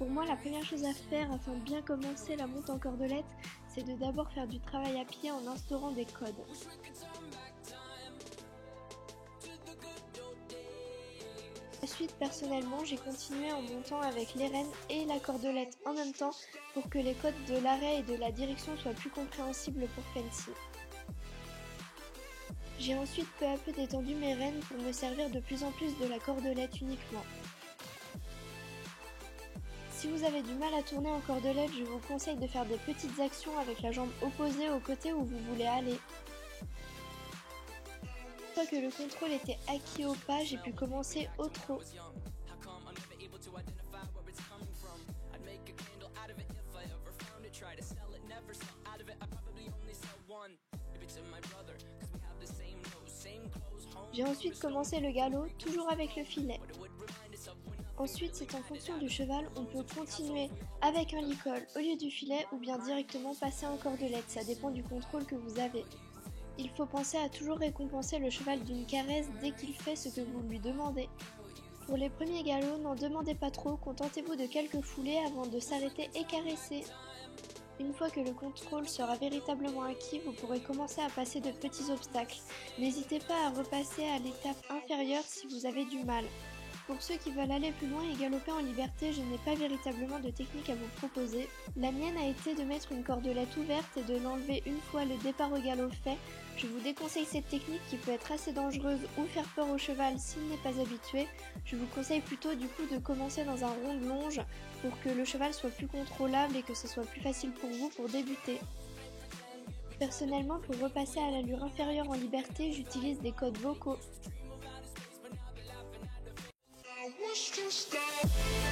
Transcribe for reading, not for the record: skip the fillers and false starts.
Pour moi, la première chose à faire afin de bien commencer la monte en cordelette, c'est de d'abord faire du travail à pied en instaurant des codes. Ensuite, personnellement, j'ai continué en montant avec les rênes et la cordelette en même temps pour que les codes de l'arrêt et de la direction soient plus compréhensibles pour Fancy. J'ai ensuite peu à peu détendu mes rênes pour me servir de plus en plus de la cordelette uniquement. Si vous avez du mal à tourner en cordelette, je vous conseille de faire des petites actions avec la jambe opposée au côté où vous voulez aller. Une fois que le contrôle était acquis au pas, j'ai pu commencer au trot. J'ai ensuite commencé le galop, toujours avec le filet. Ensuite, c'est en fonction du cheval, on peut continuer avec un licol au lieu du filet ou bien directement passer en cordelette, ça dépend du contrôle que vous avez. Il faut penser à toujours récompenser le cheval d'une caresse dès qu'il fait ce que vous lui demandez. Pour les premiers galops, n'en demandez pas trop, contentez-vous de quelques foulées avant de s'arrêter et caresser. Une fois que le contrôle sera véritablement acquis, vous pourrez commencer à passer de petits obstacles. N'hésitez pas à repasser à l'étape inférieure si vous avez du mal. Pour ceux qui veulent aller plus loin et galoper en liberté, je n'ai pas véritablement de technique à vous proposer. La mienne a été de mettre une cordelette ouverte et de l'enlever une fois le départ au galop fait. Je vous déconseille cette technique qui peut être assez dangereuse ou faire peur au cheval s'il n'est pas habitué. Je vous conseille plutôt du coup de commencer dans un rond de longe pour que le cheval soit plus contrôlable et que ce soit plus facile pour vous pour débuter. Personnellement, pour repasser à l'allure inférieure en liberté, j'utilise des codes vocaux. What's to stop?